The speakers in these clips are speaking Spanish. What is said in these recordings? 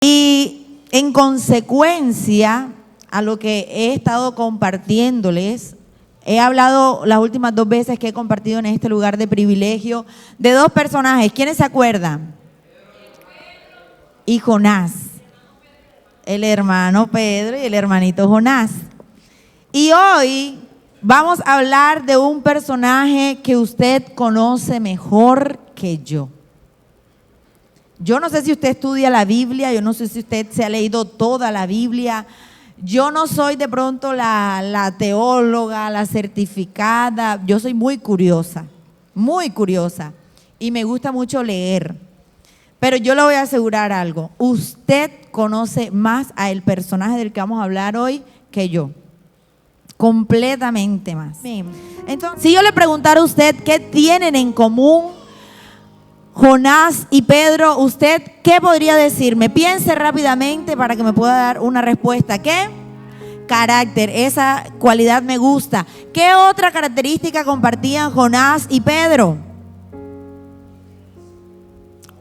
Y en consecuencia a lo que he estado compartiéndoles, he hablado las últimas 2 veces que he compartido en este lugar de privilegio de 2 personajes. ¿Quiénes se acuerdan? Y Jonás, el hermano Pedro y el hermanito Jonás. Y hoy vamos a hablar de un personaje que usted conoce mejor que yo. Yo no sé si usted estudia la Biblia, yo no sé si usted se ha leído toda la Biblia. Yo no soy de pronto la teóloga, la certificada. Yo soy muy curiosa y me gusta mucho leer. Pero yo le voy a asegurar algo, usted conoce más al personaje del que vamos a hablar hoy que yo, completamente más. Entonces, si yo le preguntara a usted qué tienen en común Jonás y Pedro, ¿usted qué podría decirme? Piense rápidamente para que me pueda dar una respuesta. ¿Qué? Carácter, esa cualidad me gusta. ¿Qué otra característica compartían Jonás y Pedro?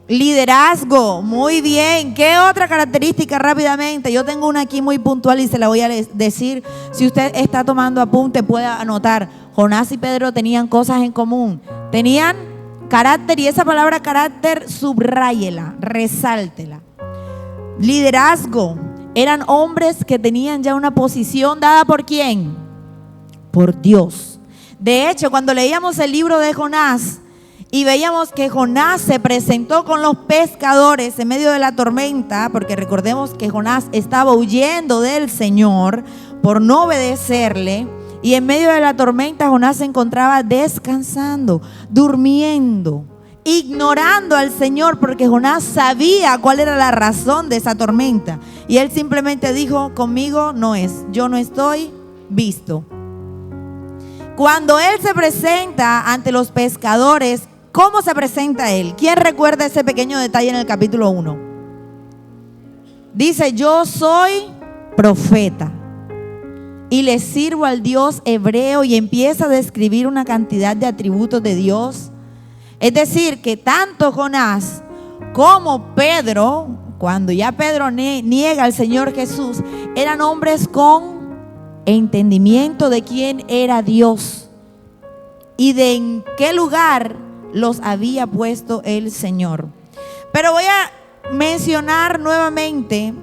Liderazgo, muy bien. ¿Qué otra característica rápidamente? Yo tengo una aquí muy puntual y se la voy a decir. Si usted está tomando apunte, puede anotar. Jonás y Pedro tenían cosas en común. Tenían carácter, y esa palabra carácter, subráyela, resáltela. Liderazgo. Eran hombres que tenían ya una posición dada ¿por quién? Por Dios. De hecho, cuando leíamos el libro de Jonás y veíamos que Jonás se presentó con los pescadores en medio de la tormenta, porque recordemos que Jonás estaba huyendo del Señor por no obedecerle, y en medio de la tormenta Jonás se encontraba descansando, durmiendo, ignorando al Señor, porque Jonás sabía cuál era la razón de esa tormenta. Y él simplemente dijo: conmigo no es, yo no estoy visto. Cuando él se presenta ante los pescadores, ¿cómo se presenta él? ¿Quién recuerda ese pequeño detalle en el capítulo 1? Dice: yo soy profeta y le sirvo al Dios hebreo, y empieza a describir una cantidad de atributos de Dios. Es decir, que tanto Jonás como Pedro, cuando ya Pedro niega al Señor Jesús, eran hombres con entendimiento de quién era Dios y de en qué lugar los había puesto el Señor. Pero voy a mencionar nuevamente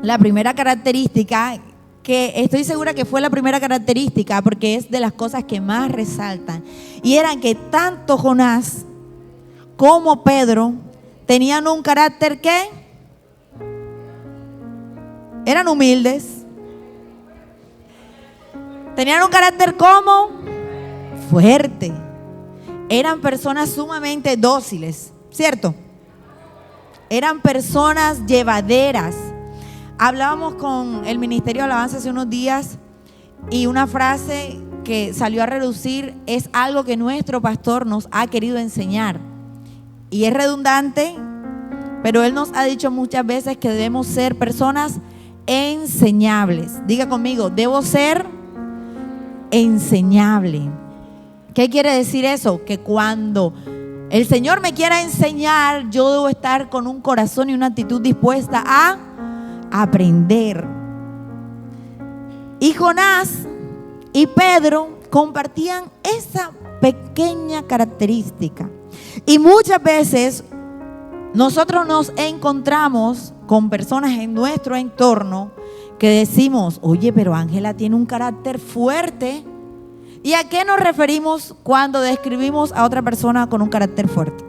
la primera característica, que estoy segura que fue la primera característica porque es de las cosas que más resaltan, y eran que tanto Jonás como Pedro tenían un carácter que eran humildes, tenían un carácter como fuerte, eran personas sumamente dóciles, ¿cierto? Eran personas llevaderas. Hablábamos con el Ministerio de Alabanza hace unos días, y una frase que salió a relucir es algo que nuestro pastor nos ha querido enseñar. Y es redundante, pero él nos ha dicho muchas veces que debemos ser personas enseñables. Diga conmigo: debo ser enseñable. ¿Qué quiere decir eso? Que cuando el Señor me quiera enseñar, yo debo estar con un corazón y una actitud dispuesta a aprender. Y Jonás y Pedro compartían esa pequeña característica. Y muchas veces nosotros nos encontramos con personas en nuestro entorno que decimos: oye, pero Ángela tiene un carácter fuerte. ¿Y a qué nos referimos cuando describimos a otra persona con un carácter fuerte?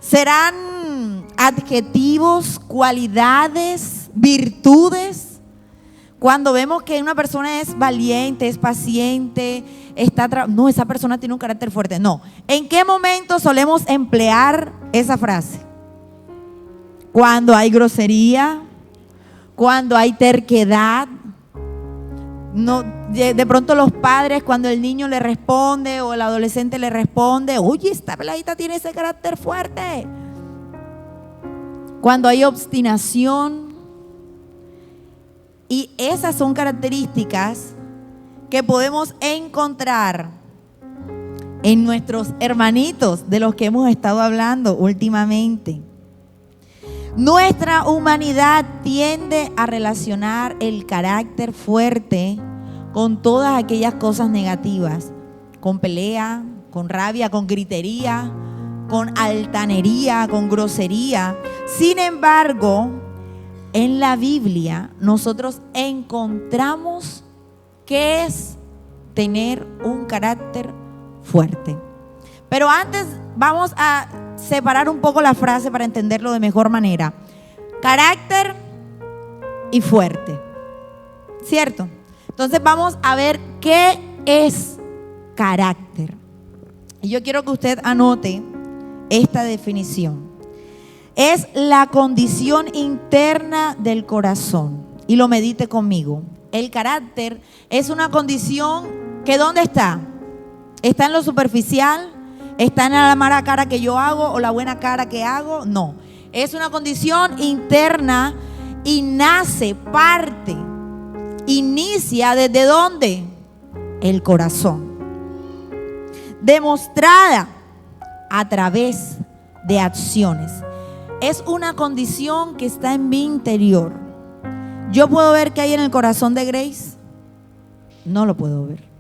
¿Serán adjetivos, cualidades, virtudes? Cuando vemos que una persona es valiente, es paciente, no, esa persona tiene un carácter fuerte. No. ¿En qué momento solemos emplear esa frase? Cuando hay grosería, cuando hay terquedad. No, de pronto los padres, cuando el niño le responde o el adolescente le responde: oye, esta peladita tiene ese carácter fuerte. Cuando hay obstinación. Y esas son características que podemos encontrar en nuestros hermanitos de los que hemos estado hablando últimamente. Nuestra humanidad tiende a relacionar el carácter fuerte con todas aquellas cosas negativas, con pelea, con rabia, con gritería, con altanería, con grosería. Sin embargo, en la Biblia nosotros encontramos qué es tener un carácter fuerte. Pero antes vamos a separar un poco la frase para entenderlo de mejor manera. Carácter y fuerte, ¿cierto? Entonces vamos a ver qué es carácter. Y yo quiero que usted anote esta definición. Es la condición interna del corazón. Y lo medite conmigo. El carácter es una condición que ¿dónde está? ¿Está en lo superficial? ¿Está en la mala cara que yo hago o la buena cara que hago? No. Es una condición interna y nace, parte, inicia ¿desde dónde? El corazón. Demostrada a través de acciones. Es una condición que está en mi interior. ¿Yo puedo ver qué hay en el corazón de Grace? No lo puedo ver.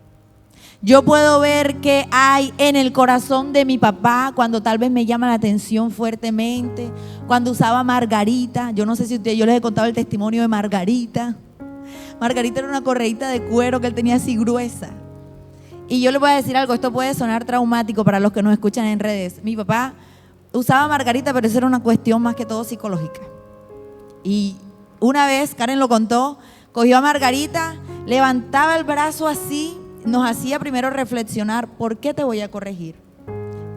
Yo puedo ver qué hay en el corazón de mi papá cuando tal vez me llama la atención fuertemente, cuando usaba margarita. Yo no sé si yo les he contado el testimonio de Margarita. Margarita era una correíta de cuero que él tenía así gruesa. Y yo les voy a decir algo, esto puede sonar traumático para los que nos escuchan en redes. Mi papá usaba margarita, pero eso era una cuestión más que todo psicológica. Y una vez, Karen lo contó, cogió a Margarita, levantaba el brazo así, nos hacía primero reflexionar, ¿por qué te voy a corregir?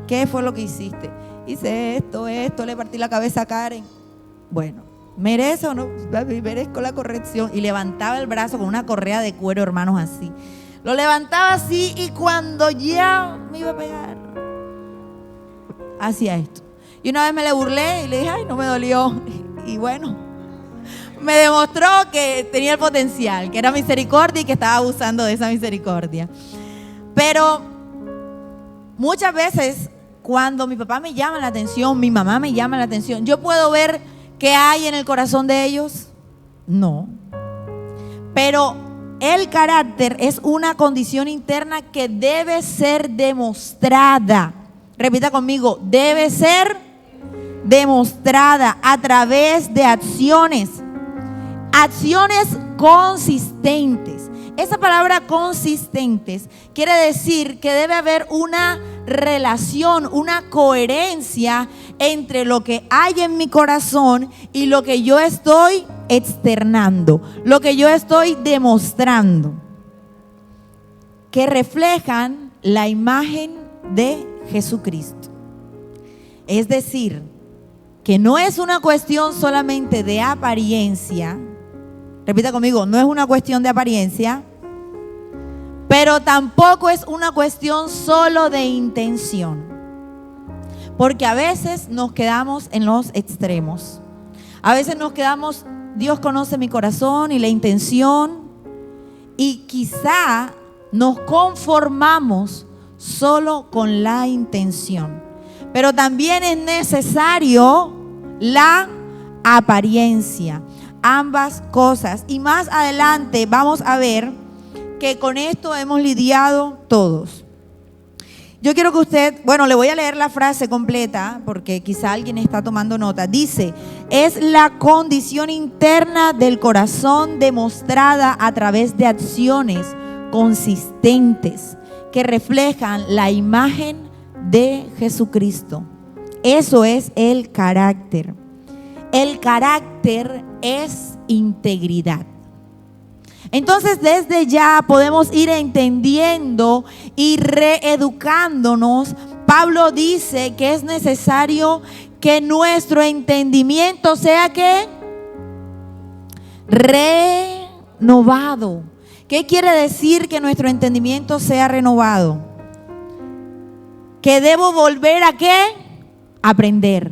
¿Qué fue lo que hiciste? Hice esto, le partí la cabeza a Karen. Bueno, ¿merezco o no? Merezco la corrección. Y levantaba el brazo con una correa de cuero, hermanos, así. Lo levantaba así y cuando ya me iba a pegar, hacía esto. Y una vez me le burlé y le dije, ay, no me dolió. Y bueno, me demostró que tenía el potencial, que era misericordia y que estaba abusando de esa misericordia. Pero muchas veces cuando mi papá me llama la atención, mi mamá me llama la atención, ¿yo puedo ver qué hay en el corazón de ellos? No. Pero el carácter es una condición interna que debe ser demostrada. Repita conmigo, debe ser demostrada a través de acciones. Acciones consistentes. Esa palabra consistentes quiere decir que debe haber una relación, una coherencia entre lo que hay en mi corazón y lo que yo estoy externando, lo que yo estoy demostrando, que reflejan la imagen de Jesucristo. Es decir, que no es una cuestión solamente de apariencia. Repita conmigo, no es una cuestión de apariencia, pero tampoco es una cuestión solo de intención. Porque a veces nos quedamos en los extremos. A veces nos quedamos, Dios conoce mi corazón y la intención, y quizá nos conformamos solo con la intención. Pero también es necesario la apariencia. Ambas cosas. Y más adelante vamos a ver que con esto hemos lidiado todos. Yo quiero que usted, bueno, le voy a leer la frase completa porque quizá alguien está tomando nota. Dice, es la condición interna del corazón demostrada a través de acciones consistentes que reflejan la imagen de Jesucristo. Eso es el carácter. El carácter es integridad. Entonces, desde ya podemos ir entendiendo y reeducándonos. Pablo dice que es necesario que nuestro entendimiento sea ¿qué? Renovado. ¿Qué quiere decir que nuestro entendimiento sea renovado? Que debo volver a ¿qué? Aprender.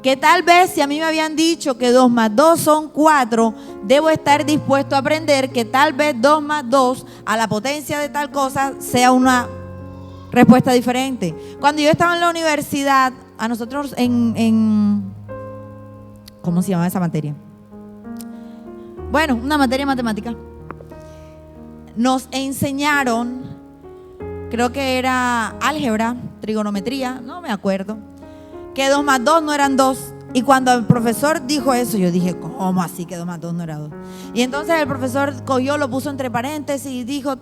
Que tal vez si a mí me habían dicho que 2 más 2 son 4, debo estar dispuesto a aprender que tal vez 2 más 2 a la potencia de tal cosa sea una respuesta diferente. Cuando yo estaba en la universidad, a nosotros en ¿Cómo se llamaba esa materia? Bueno, una materia de matemática. Nos enseñaron, creo que era álgebra, trigonometría, no me acuerdo, que 2 más 2 no eran 2. Y cuando el profesor dijo eso, yo dije, ¿cómo así que 2 más 2 no era 2? Y entonces el profesor cogió, lo puso entre paréntesis y dijo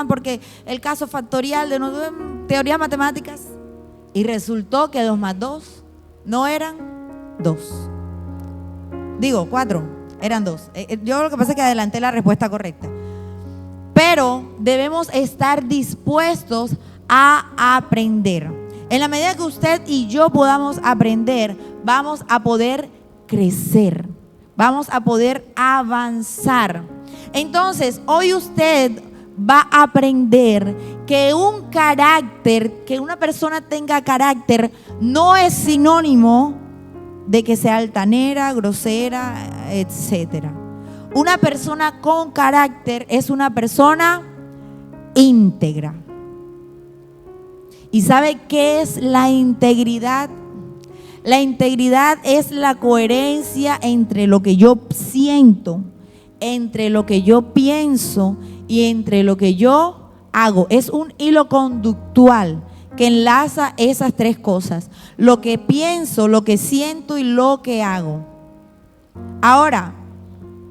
porque el caso factorial de teorías matemáticas. Y resultó que 2 más 2 no eran 2. Digo, 4, eran 2. Yo lo que pasa es que adelanté la respuesta correcta. Pero debemos estar dispuestos a aprender. En la medida que usted y yo podamos aprender, vamos a poder crecer, vamos a poder avanzar. Entonces, hoy usted va a aprender que un carácter, que una persona tenga carácter, no es sinónimo de que sea altanera, grosera, etcétera. Una persona con carácter es una persona íntegra. ¿Y sabe qué es la integridad? La integridad es la coherencia entre lo que yo siento, entre lo que yo pienso y entre lo que yo hago. Es un hilo conductual que enlaza esas 3 cosas: lo que pienso, lo que siento y lo que hago. Ahora,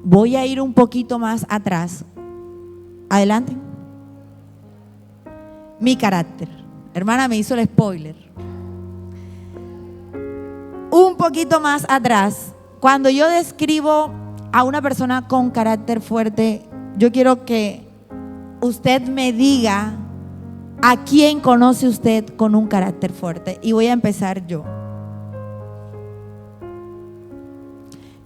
voy a ir un poquito más atrás. Adelante. Mi carácter. Hermana, me hizo el spoiler. Un poquito más atrás, cuando yo describo a una persona con carácter fuerte, yo quiero que usted me diga a quién conoce usted con un carácter fuerte. Y voy a empezar yo.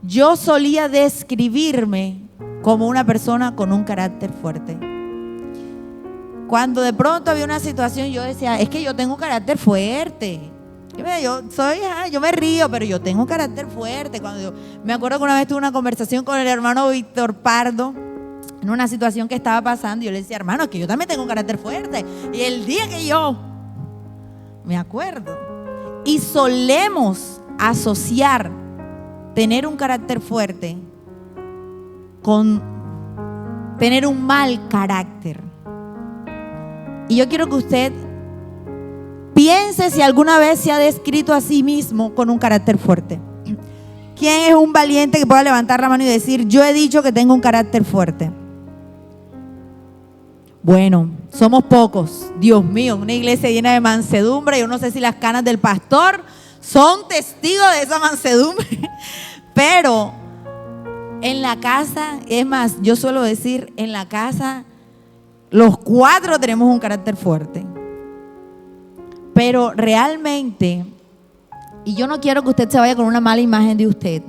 Yo solía describirme como una persona con un carácter fuerte. Cuando de pronto había una situación, yo decía, es que yo tengo un carácter fuerte. Yo me río, pero yo tengo un carácter fuerte. Me acuerdo que una vez tuve una conversación con el hermano Víctor Pardo en una situación que estaba pasando. Y yo le decía, hermano, es que yo también tengo un carácter fuerte. Y el día que me acuerdo. Y solemos asociar tener un carácter fuerte con tener un mal carácter. Y yo quiero que usted piense si alguna vez se ha descrito a sí mismo con un carácter fuerte. ¿Quién es un valiente que pueda levantar la mano y decir, yo he dicho que tengo un carácter fuerte? Bueno, somos pocos. Dios mío, una iglesia llena de mansedumbre. Yo no sé si las canas del pastor son testigos de esa mansedumbre. Pero en la casa, es más, yo suelo decir, en la casa los 4 tenemos un carácter fuerte. Pero realmente, y yo no quiero que usted se vaya con una mala imagen de usted.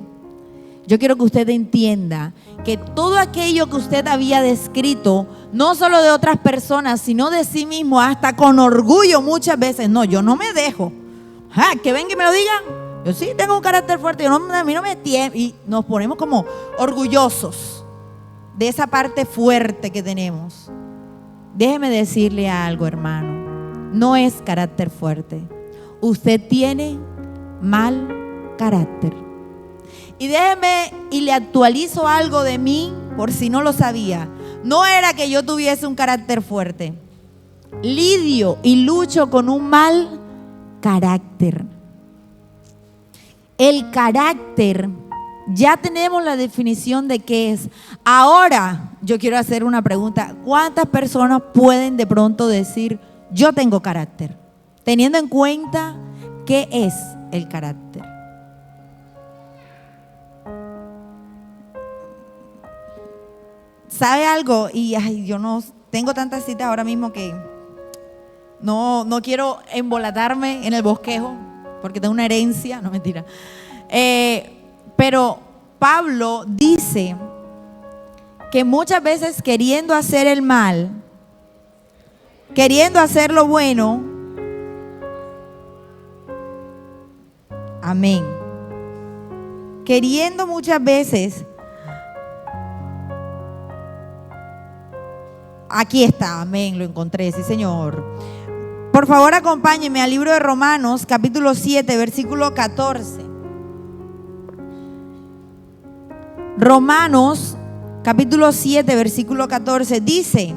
Yo quiero que usted entienda que todo aquello que usted había descrito, no solo de otras personas, sino de sí mismo, hasta con orgullo muchas veces. No, yo no me dejo. Que vengan y me lo digan. Yo sí tengo un carácter fuerte. A mí no me tiene. Y nos ponemos como orgullosos de esa parte fuerte que tenemos. Déjeme decirle algo, hermano. No es carácter fuerte. Usted tiene mal carácter. Y déjeme y le actualizo algo de mí por si no lo sabía. No era que yo tuviese un carácter fuerte. Lidio y lucho con un mal carácter. El carácter, ya tenemos la definición de qué es. Ahora yo quiero hacer una pregunta. ¿Cuántas personas pueden de pronto decir, yo tengo carácter? Teniendo en cuenta qué es el carácter. ¿Sabe algo? Y yo no tengo tantas citas ahora mismo que no quiero embolatarme en el bosquejo porque tengo una herencia, no mentira. Pero Pablo dice que muchas veces queriendo hacer el mal, queriendo hacer lo bueno, amén, queriendo muchas veces, aquí está, amén, lo encontré, sí señor. Por favor acompáñenme al libro de Romanos capítulo 7 versículo 14. Romanos capítulo 7, versículo 14 dice: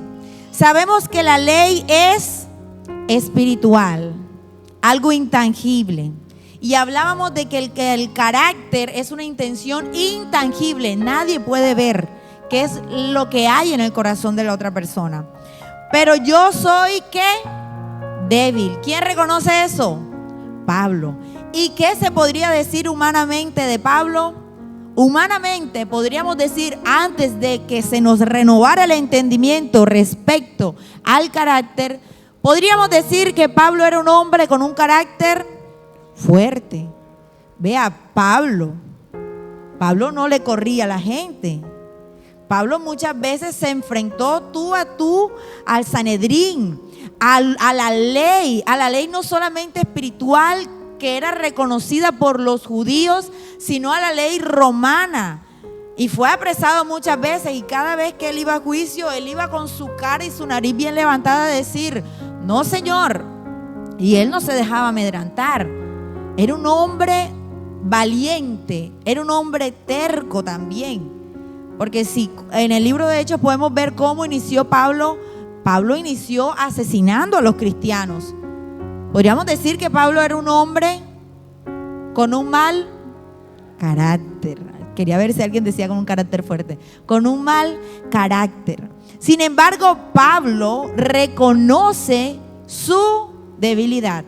sabemos que la ley es espiritual, algo intangible. Y hablábamos de que el carácter es una intención intangible. Nadie puede ver qué es lo que hay en el corazón de la otra persona. Pero yo soy, ¿qué? Débil. ¿Quién reconoce eso? Pablo. ¿Y qué se podría decir humanamente de Pablo? Humanamente podríamos decir, antes de que se nos renovara el entendimiento respecto al carácter, podríamos decir que Pablo era un hombre con un carácter fuerte. Vea, Pablo no le corría a la gente. Pablo muchas veces se enfrentó tú a tú al Sanedrín, a la ley no solamente espiritual que era reconocida por los judíos, sino a la ley romana. Y fue apresado muchas veces, y cada vez que él iba a juicio, él iba con su cara y su nariz bien levantada a decir: no, Señor. Y él no se dejaba amedrentar. Era un hombre valiente, era un hombre terco también. Porque si en el libro de Hechos podemos ver cómo inició Pablo inició asesinando a los cristianos. Podríamos decir que Pablo era un hombre con un mal carácter. Quería ver si alguien decía con un carácter fuerte. Con un mal carácter. Sin embargo, Pablo reconoce su debilidad.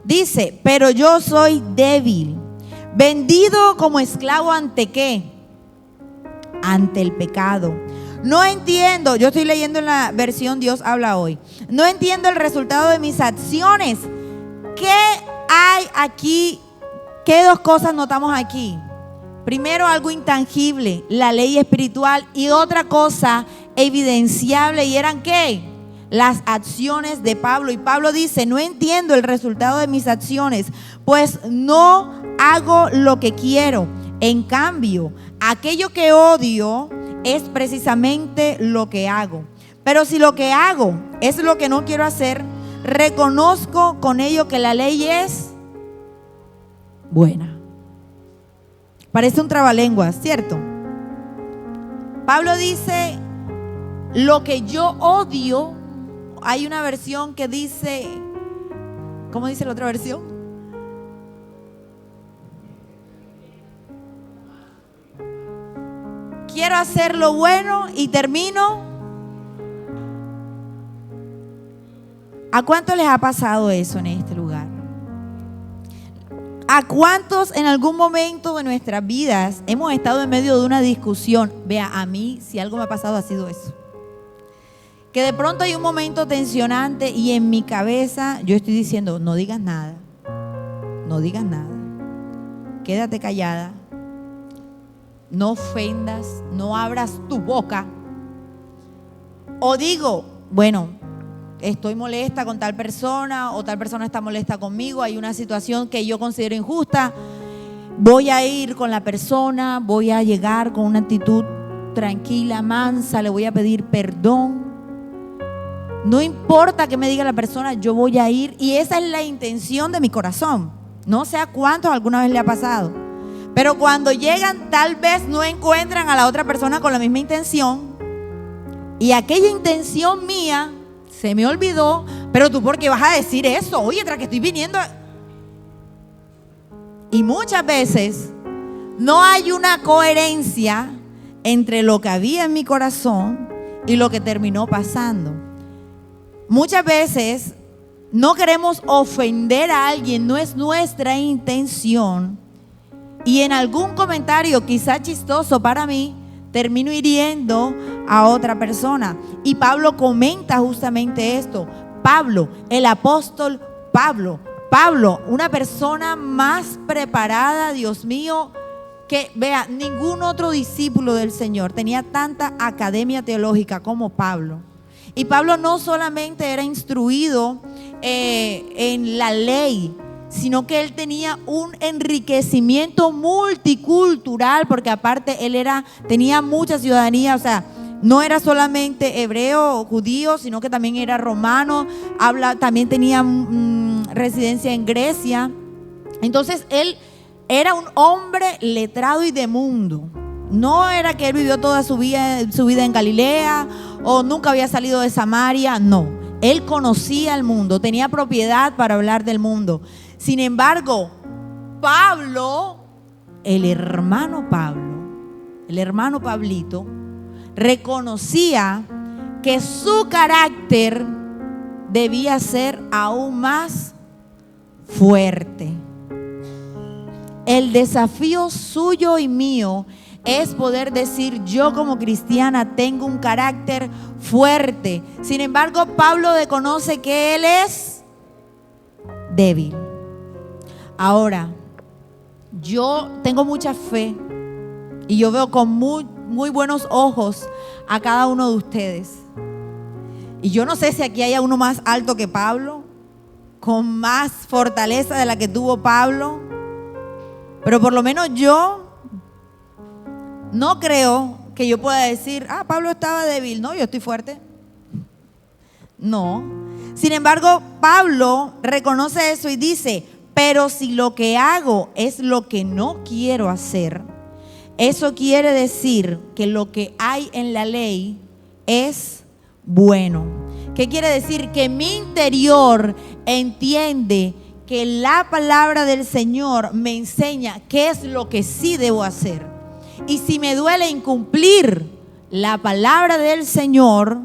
Dice: pero yo soy débil, vendido como esclavo ¿ante qué? Ante el pecado. No entiendo, yo estoy leyendo en la versión Dios habla hoy. No entiendo el resultado de mis acciones. ¿Qué hay aquí? ¿Qué dos cosas notamos aquí? Primero, algo intangible, la ley espiritual, y otra cosa evidenciable, y eran ¿qué? Las acciones de Pablo. Y Pablo dice: no entiendo el resultado de mis acciones, pues no hago lo que quiero. En cambio, aquello que odio es precisamente lo que hago. Pero si lo que hago es lo que no quiero hacer, reconozco con ello que la ley es buena. Parece un trabalenguas, ¿cierto? Pablo dice: lo que yo odio. Hay una versión que dice, ¿cómo dice la otra versión? Quiero hacer lo bueno y termino. ¿A cuántos les ha pasado eso en este lugar? ¿A cuántos en algún momento de nuestras vidas hemos estado en medio de una discusión? Vea, a mí, si algo me ha pasado, ha sido eso. Que de pronto hay un momento tensionante y en mi cabeza yo estoy diciendo: no digas nada, no digas nada, quédate callada, no ofendas, no abras tu boca. O digo: bueno, estoy molesta con tal persona, o tal persona está molesta conmigo, hay una situación que yo considero injusta, voy a ir con la persona, voy a llegar con una actitud tranquila, mansa, le voy a pedir perdón. No importa que me diga la persona, yo voy a ir, y esa es la intención de mi corazón. No sé a cuántos alguna vez le ha pasado, pero cuando llegan tal vez no encuentran a la otra persona con la misma intención, y aquella intención mía se me olvidó. Pero tú, ¿por qué vas a decir eso? Oye, tras que estoy viniendo. Y muchas veces no hay una coherencia entre lo que había en mi corazón y lo que terminó pasando. Muchas veces no queremos ofender a alguien, no es nuestra intención, y en algún comentario quizá chistoso para mí, termino hiriendo a otra persona. Y Pablo comenta justamente esto. Pablo, el apóstol Pablo, una persona más preparada, Dios mío, que vea, ningún otro discípulo del Señor tenía tanta academia teológica como Pablo. Y Pablo no solamente era instruido en la ley, sino que él tenía un enriquecimiento multicultural, porque aparte él tenía mucha ciudadanía, o sea, no era solamente hebreo o judío, sino que también era romano, también tenía residencia en Grecia. Entonces él era un hombre letrado y de mundo. No era que él vivió toda su vida en Galilea o nunca había salido de Samaria, no. Él conocía el mundo, tenía propiedad para hablar del mundo. Sin embargo, Pablo, el hermano Pablito, reconocía que su carácter debía ser aún más fuerte. El desafío suyo y mío es poder decir: yo como cristiana tengo un carácter fuerte. Sin embargo, Pablo reconoce que él es débil. Ahora, yo tengo mucha fe y yo veo con muy buenos ojos a cada uno de ustedes. Y yo no sé si aquí haya uno más alto que Pablo, con más fortaleza de la que tuvo Pablo, pero por lo menos yo no creo que yo pueda decir: Pablo estaba débil. No, yo estoy fuerte. No. Sin embargo, Pablo reconoce eso y dice: pero si lo que hago es lo que no quiero hacer, eso quiere decir que lo que hay en la ley es bueno. ¿Qué quiere decir? Que mi interior entiende que la palabra del Señor me enseña qué es lo que sí debo hacer. Y si me duele incumplir la palabra del Señor,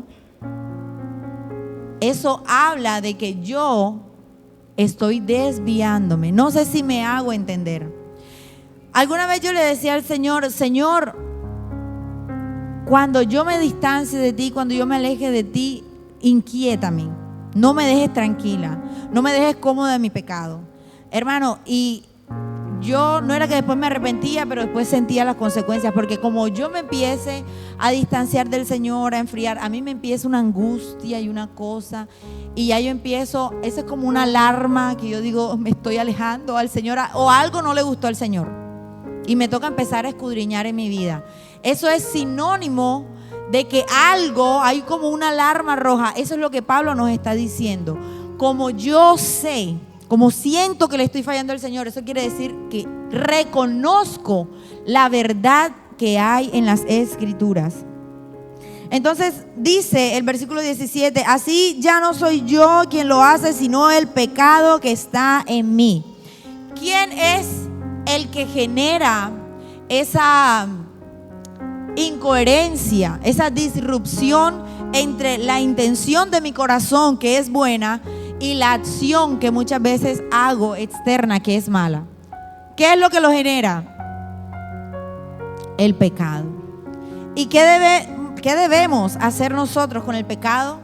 eso habla de que yo estoy desviándome. No sé si me hago entender. Alguna vez yo le decía al Señor: Señor, cuando yo me distancie de ti, cuando yo me aleje de ti, inquiétame. No me dejes tranquila. No me dejes cómoda en mi pecado. Hermano, y yo no era que después me arrepentía, pero después sentía las consecuencias, porque como yo me empiece a distanciar del Señor, a enfriar, a mí me empieza una angustia y una cosa, y ya yo empiezo, eso es como una alarma que yo digo: me estoy alejando al Señor, o algo no le gustó al Señor, y me toca empezar a escudriñar en mi vida. Eso es sinónimo de que algo, hay como una alarma roja. Eso es lo que Pablo nos está diciendo. Como yo sé, como siento que le estoy fallando al Señor, eso quiere decir que reconozco la verdad que hay en las Escrituras. Entonces dice el versículo 17: así ya no soy yo quien lo hace, sino el pecado que está en mí. ¿Quién es el que genera esa incoherencia, esa disrupción entre la intención de mi corazón, que es buena, y la acción que muchas veces hago externa, que es mala? ¿Qué es lo que lo genera? El pecado. ¿Y qué debemos hacer nosotros con el pecado?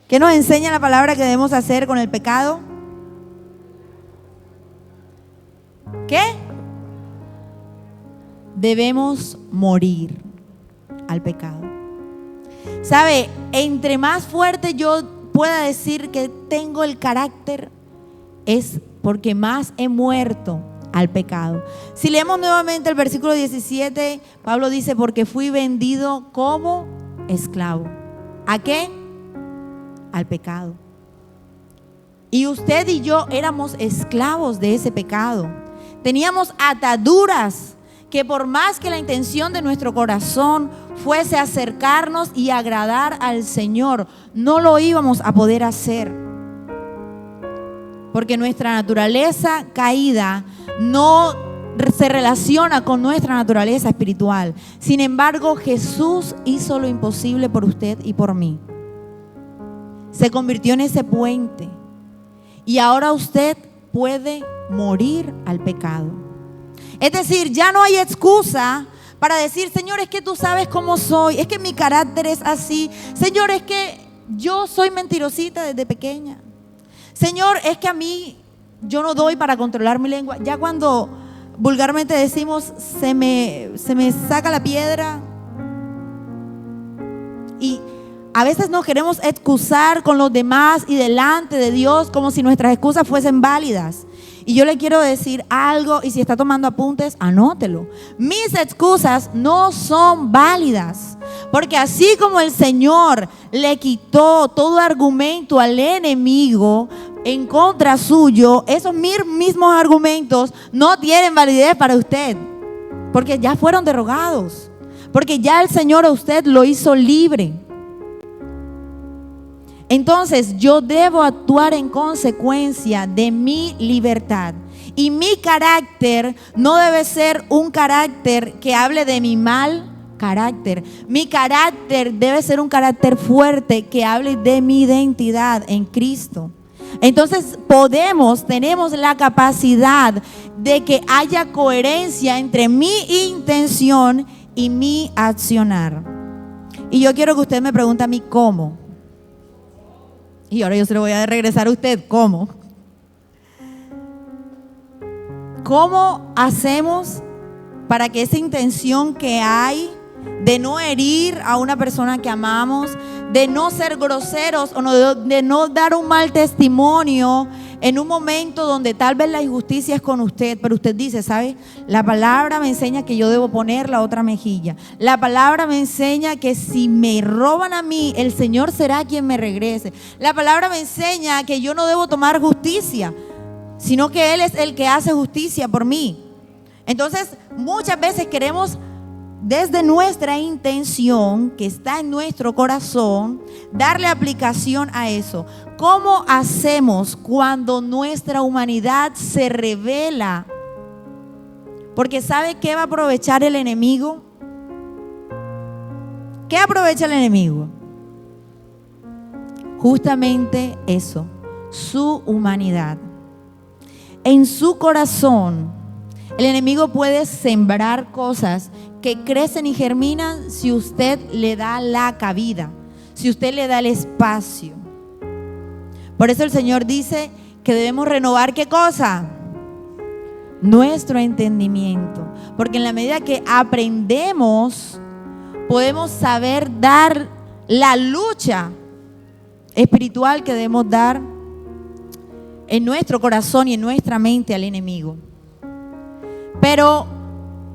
¿Qué nos enseña la palabra que debemos hacer con el pecado? ¿Qué? Debemos morir al pecado. ¿Sabe? Entre más fuerte yo pueda decir que tengo el carácter, es porque más he muerto al pecado. Si leemos nuevamente el versículo 17, Pablo dice: porque fui vendido como esclavo. ¿A qué? Al pecado. Y usted y yo éramos esclavos de ese pecado. Teníamos ataduras que, por más que la intención de nuestro corazón fuese acercarnos y agradar al Señor, no lo íbamos a poder hacer. Porque nuestra naturaleza caída no se relaciona con nuestra naturaleza espiritual. Sin embargo, Jesús hizo lo imposible por usted y por mí. Se convirtió en ese puente. Y ahora usted puede morir al pecado. Es decir, ya no hay excusa para decir: Señor, es que tú sabes cómo soy, es que mi carácter es así. Señor, es que yo soy mentirosita desde pequeña. Señor, es que a mí yo no doy para controlar mi lengua. Ya cuando vulgarmente decimos se me saca la piedra. Y a veces nos queremos excusar con los demás y delante de Dios como si nuestras excusas fuesen válidas. Y yo le quiero decir algo, y si está tomando apuntes, anótelo. Mis excusas no son válidas, porque así como el Señor le quitó todo argumento al enemigo en contra suyo, esos mismos argumentos no tienen validez para usted, porque ya fueron derogados, porque ya el Señor a usted lo hizo libre. Entonces yo debo actuar en consecuencia de mi libertad. Y mi carácter no debe ser un carácter que hable de mi mal carácter. Mi carácter debe ser un carácter fuerte que hable de mi identidad en Cristo. Entonces tenemos la capacidad de que haya coherencia entre mi intención y mi accionar. Y yo quiero que usted me pregunte a mí cómo. Y ahora yo se lo voy a regresar a usted, ¿cómo? ¿Cómo hacemos para que esa intención que hay de no herir a una persona que amamos, de no ser groseros o de no dar un mal testimonio en un momento donde tal vez la injusticia es con usted, pero usted dice, ¿sabe? La palabra me enseña que yo debo poner la otra mejilla. La palabra me enseña que si me roban a mí, el Señor será quien me regrese. La palabra me enseña que yo no debo tomar justicia, sino que Él es el que hace justicia por mí. Entonces, muchas veces queremos, desde nuestra intención que está en nuestro corazón, darle aplicación a eso. ¿Cómo hacemos cuando nuestra humanidad se revela? Porque ¿sabe qué va a aprovechar el enemigo? ¿Qué aprovecha el enemigo? Justamente eso, su humanidad. En su corazón, el enemigo puede sembrar cosas que crecen y germinan si usted le da la cabida, si usted le da el espacio. Por eso el Señor dice que debemos renovar ¿qué cosa? Nuestro entendimiento. Porque en la medida que aprendemos, podemos saber dar la lucha espiritual que debemos dar en nuestro corazón y en nuestra mente al enemigo. Pero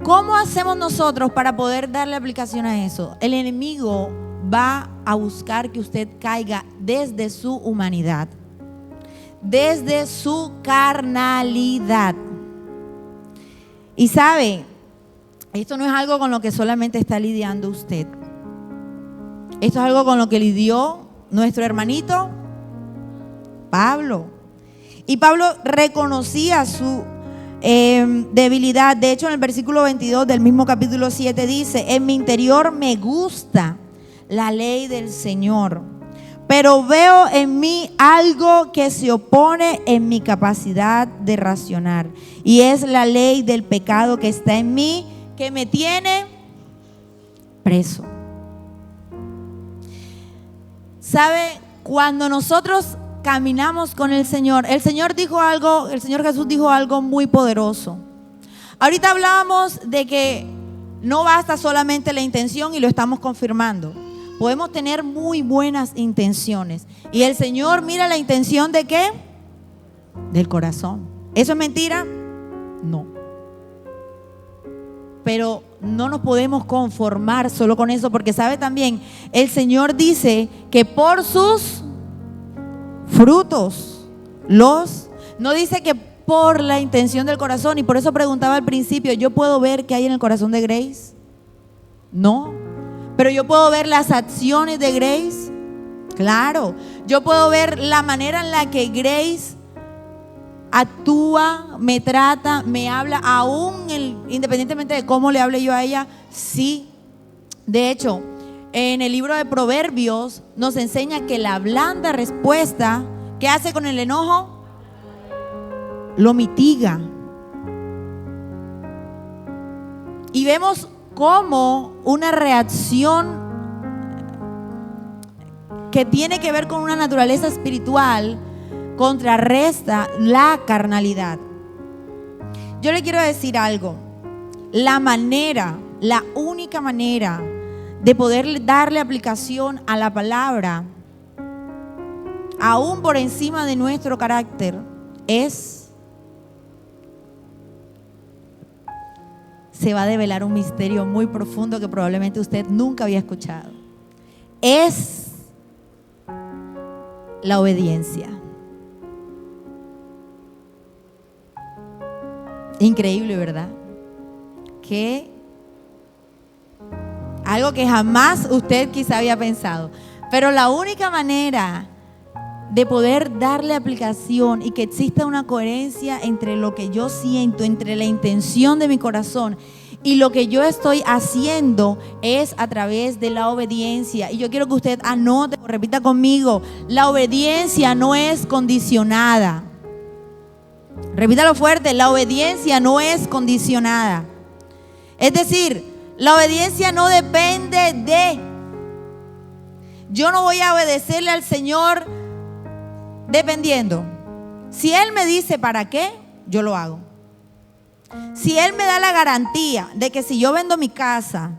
¿cómo hacemos nosotros para poder darle aplicación a eso? El enemigo va a buscar que usted caiga desde su humanidad, desde su carnalidad. Y sabe, esto no es algo con lo que solamente está lidiando usted. Esto es algo con lo que lidió nuestro hermanito Pablo. Y Pablo reconocía su debilidad. De hecho, en el versículo 22 del mismo capítulo 7 dice: en mi interior me gusta la ley del Señor, pero veo en mí algo que se opone en mi capacidad de razonar, y es la ley del pecado que está en mí, que me tiene preso. ¿Sabe? Cuando nosotros caminamos con el Señor dijo algo, el Señor Jesús dijo algo muy poderoso. Ahorita hablábamos de que no basta solamente la intención y lo estamos confirmando. Podemos tener muy buenas intenciones. Y el Señor mira la intención ¿de qué? Del corazón. ¿Eso es mentira? No. Pero no nos podemos conformar solo con eso, porque sabe también, el Señor dice que por sus frutos no dice que por la intención del corazón. Y por eso preguntaba al principio, ¿yo puedo ver qué hay en el corazón de Grace? No. Pero yo puedo ver las acciones de Grace. Claro. Yo puedo ver la manera en la que Grace actúa, me trata, me habla, aún independientemente de cómo le hable yo a ella. Sí. De hecho, en el libro de Proverbios nos enseña que la blanda respuesta, ¿qué hace con el enojo? Lo mitiga. Y vemos cómo una reacción que tiene que ver con una naturaleza espiritual contrarresta la carnalidad. Yo le quiero decir algo. La única manera de poder darle aplicación a la palabra, aún por encima de nuestro carácter, se va a develar un misterio muy profundo que probablemente usted nunca había escuchado. Es la obediencia. Increíble, ¿verdad? Que algo que jamás usted quizá había pensado. Pero la única manera de poder darle aplicación y que exista una coherencia entre lo que yo siento, entre la intención de mi corazón y lo que yo estoy haciendo, es a través de la obediencia. Y yo quiero que usted anote o repita conmigo: la obediencia no es condicionada. Repítalo fuerte: la obediencia no es condicionada. Es decir, la obediencia no depende de... Yo no voy a obedecerle al Señor dependiendo. Si Él me dice para qué, yo lo hago. Si Él me da la garantía de que si yo vendo mi casa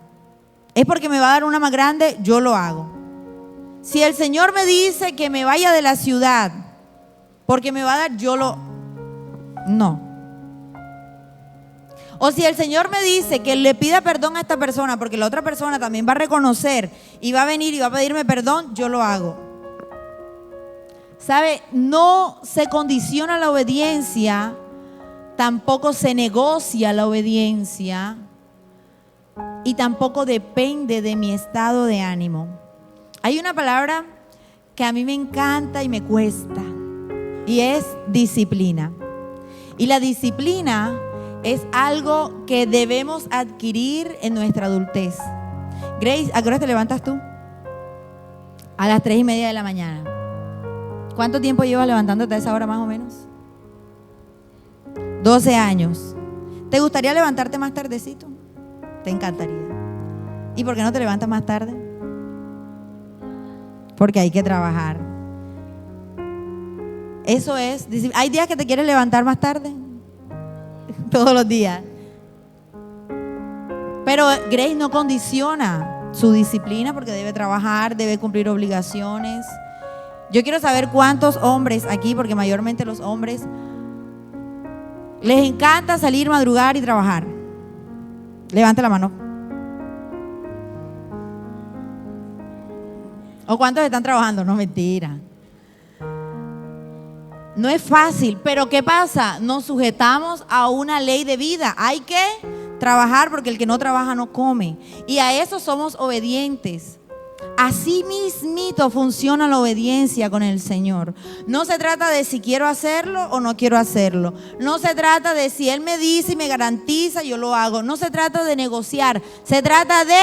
es porque me va a dar una más grande, yo lo hago. Si el Señor me dice que me vaya de la ciudad porque me va a dar, yo lo... No. O si el Señor me dice que le pida perdón a esta persona porque la otra persona también va a reconocer y va a venir y va a pedirme perdón, yo lo hago. ¿Sabe? No se condiciona la obediencia, tampoco se negocia la obediencia y tampoco depende de mi estado de ánimo. Hay una palabra que a mí me encanta y me cuesta, y es disciplina. Y la disciplina es algo que debemos adquirir en nuestra adultez. Grace, ¿a qué hora te levantas tú? A las 3:30 de la mañana. ¿Cuánto tiempo llevas levantándote a esa hora más o menos? 12 años. ¿Te gustaría levantarte más tardecito? Te encantaría. ¿Y por qué no te levantas más tarde? Porque hay que trabajar. Eso es. ¿Hay días que te quieres levantar más tarde? Todos los días. Pero Grace no condiciona su disciplina porque debe trabajar, debe cumplir obligaciones. Yo quiero saber cuántos hombres aquí, porque mayormente los hombres les encanta salir, madrugar y trabajar. Levante la mano. ¿O cuántos están trabajando? No, mentira. No es fácil, pero ¿qué pasa? Nos sujetamos a una ley de vida. Hay que trabajar porque el que no trabaja no come. Y a eso somos obedientes. Así mismito funciona la obediencia con el Señor. No se trata de si quiero hacerlo o no quiero hacerlo. No se trata de si Él me dice y me garantiza, yo lo hago. No se trata de negociar. Se trata de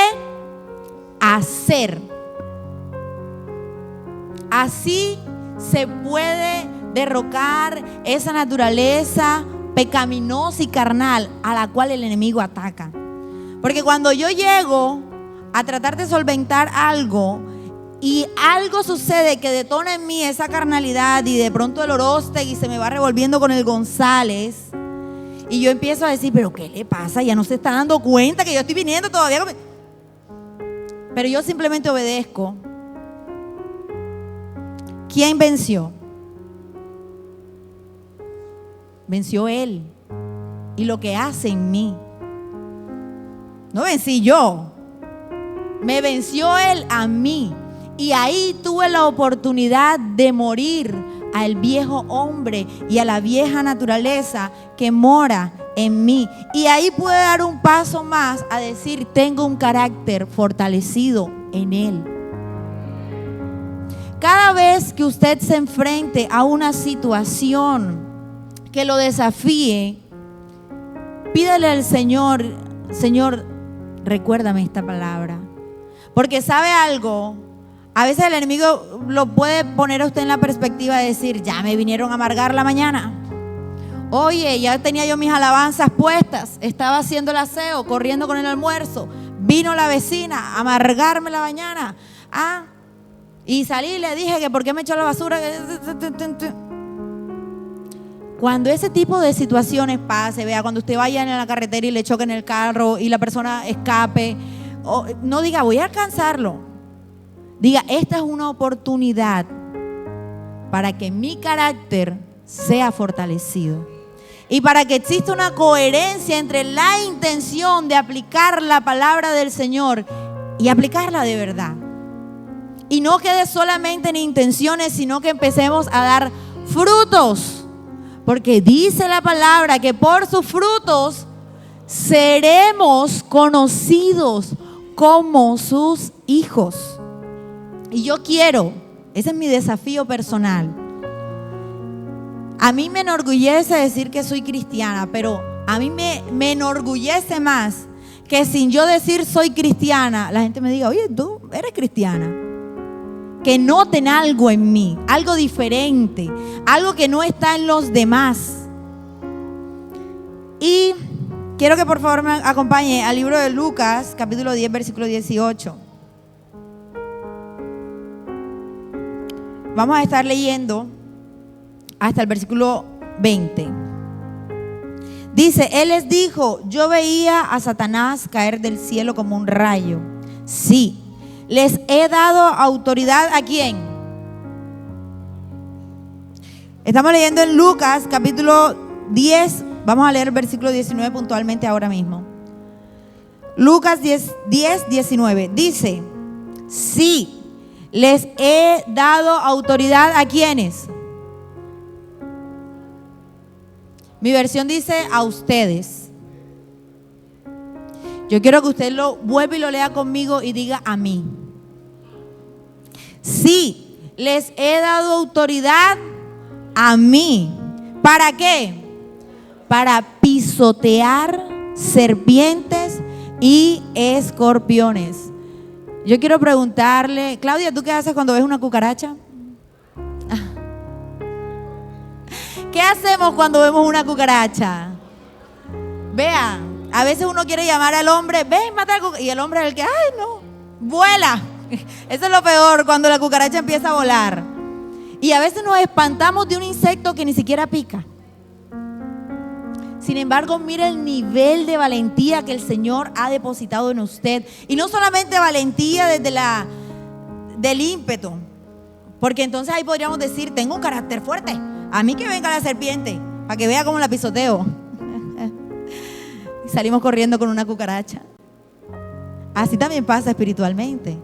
hacer. Así se puede derrocar esa naturaleza pecaminosa y carnal a la cual el enemigo ataca. Porque cuando yo llego a tratar de solventar algo y algo sucede que detona en mí esa carnalidad y de pronto el Orostegui se me va revolviendo con el González y yo empiezo a decir, pero ¿qué le pasa? Ya no se está dando cuenta que yo estoy viniendo todavía. Pero yo simplemente obedezco. ¿Quién venció? Venció Él y lo que hace en mí. No vencí yo, me venció Él a mí. Y ahí tuve la oportunidad de morir al viejo hombre y a la vieja naturaleza que mora en mí. Y ahí pude dar un paso más a decir, tengo un carácter fortalecido en Él. Cada vez que usted se enfrente a una situación que lo desafíe, pídale al Señor, Señor, recuérdame esta palabra. Porque sabe algo, a veces el enemigo lo puede poner a usted en la perspectiva de decir, ya me vinieron a amargar la mañana. Oye, ya tenía yo mis alabanzas puestas, estaba haciendo el aseo, corriendo con el almuerzo, vino la vecina a amargarme la mañana. Y salí y le dije que por qué me echó la basura. Cuando ese tipo de situaciones pase, vea, cuando usted vaya en la carretera y le choque en el carro y la persona escape, no diga voy a alcanzarlo. Diga, esta es una oportunidad para que mi carácter sea fortalecido y para que exista una coherencia entre la intención de aplicar la palabra del Señor y aplicarla de verdad. Y no quede solamente en intenciones, sino que empecemos a dar frutos. Porque dice la palabra que por sus frutos seremos conocidos como sus hijos. Y yo quiero, ese es mi desafío personal. A mí me enorgullece decir que soy cristiana, pero a mí me enorgullece más que sin yo decir soy cristiana, la gente me diga, oye, tú eres cristiana. Que noten algo en mí, algo diferente, algo que no está en los demás. Y quiero que por favor me acompañe al libro de Lucas, capítulo 10, versículo 18. Vamos a estar leyendo hasta el versículo 20. Dice, Él les dijo, yo veía a Satanás caer del cielo como un rayo. Sí, les he dado autoridad. ¿A quién? Estamos leyendo en Lucas capítulo 10. Vamos a leer el versículo 19 puntualmente ahora mismo. Lucas 10, 19. Dice, sí, les he dado autoridad. ¿A quiénes? Mi versión dice a ustedes. Yo quiero que usted lo vuelva y lo lea conmigo y diga a mí. Sí, les he dado autoridad a mí. ¿Para qué? Para pisotear serpientes y escorpiones. Yo quiero preguntarle, Claudia, ¿tú qué haces cuando ves una cucaracha? ¿Qué hacemos cuando vemos una cucaracha? Vea, a veces uno quiere llamar al hombre, ven, mata a la cucaracha. Y el hombre es el que, ay, no, vuela. Eso es lo peor, cuando la cucaracha empieza a volar. Y a veces nos espantamos de un insecto que ni siquiera pica. Sin embargo, mire el nivel de valentía que el Señor ha depositado en usted. Y no solamente valentía desde del ímpetu, porque entonces ahí podríamos decir, tengo un carácter fuerte. A mí que venga la serpiente, para que vea cómo la pisoteo. Y salimos corriendo con una cucaracha. Así también pasa espiritualmente.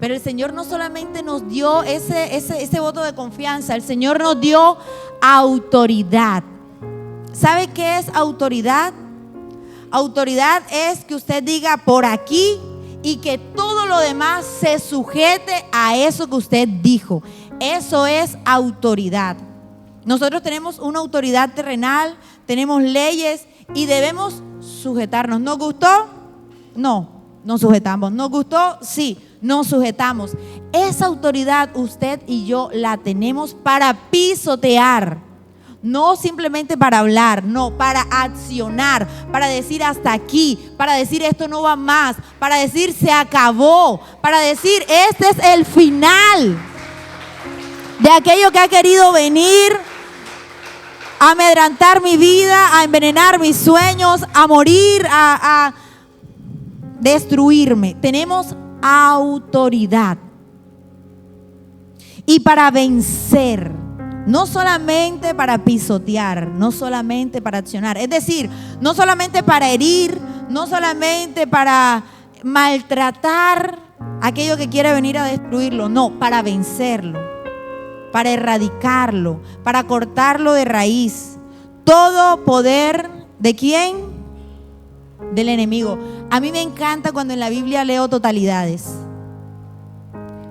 Pero el Señor no solamente nos dio ese voto de confianza, el Señor nos dio autoridad. ¿Sabe qué es autoridad? Autoridad es que usted diga por aquí y que todo lo demás se sujete a eso que usted dijo. Eso es autoridad. Nosotros tenemos una autoridad terrenal, tenemos leyes y debemos sujetarnos. ¿Nos gustó? No, nos sujetamos. ¿Nos gustó? Sí, nos sujetamos. Esa autoridad usted y yo la tenemos para pisotear. No simplemente para hablar, no, para accionar, para decir hasta aquí, para decir esto no va más, para decir se acabó, para decir este es el final de aquello que ha querido venir a amedrentar mi vida, a envenenar mis sueños, a morir, a destruirme. Tenemos autoridad. Y para vencer, no solamente para pisotear, no solamente para accionar, es decir, no solamente para herir, no solamente para maltratar aquello que quiere venir a destruirlo, no, para vencerlo, para erradicarlo, para cortarlo de raíz. Todo poder, ¿de quién? Del enemigo. A mí me encanta cuando en la Biblia leo totalidades.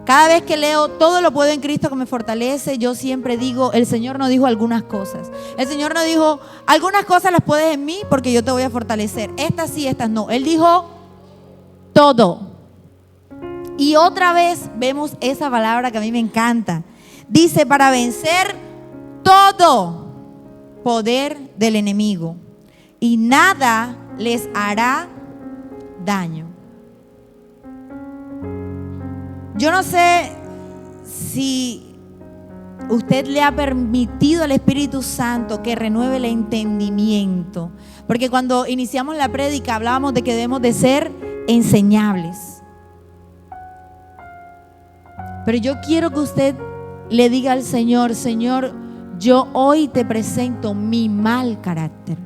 Cada vez que leo todo lo puedo en Cristo que me fortalece, yo siempre digo, el Señor no dijo algunas cosas. El Señor no dijo, algunas cosas las puedes en mí porque yo te voy a fortalecer. Estas sí, estas no. Él dijo todo. Y otra vez vemos esa palabra que a mí me encanta. Dice, para vencer todo poder del enemigo. Y nada les hará daño. Yo no sé si usted le ha permitido al Espíritu Santo que renueve el entendimiento. Porque cuando iniciamos la prédica hablábamos de que debemos de ser enseñables. Pero yo quiero que usted le diga al Señor, Señor, yo hoy te presento mi mal carácter.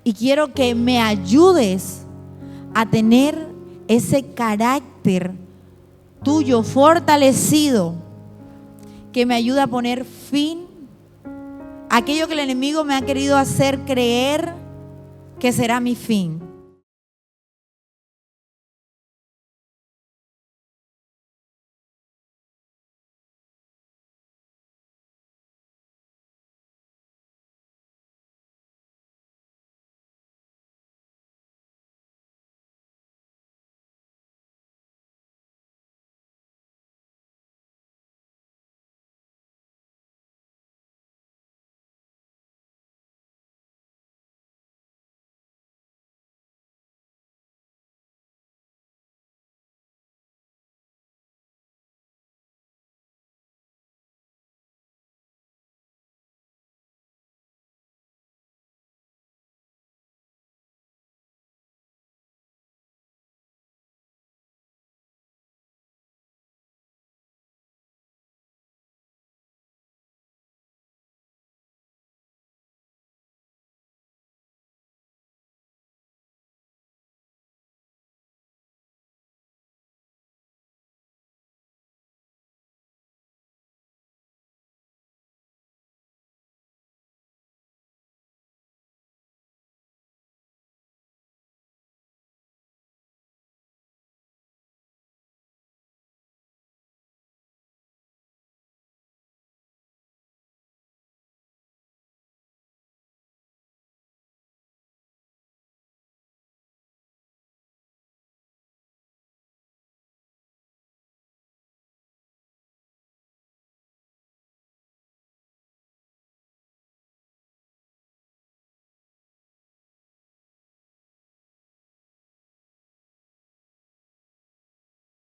Y quiero que me ayudes a tener ese carácter tuyo fortalecido, que me ayude a poner fin a aquello que el enemigo me ha querido hacer creer que será mi fin.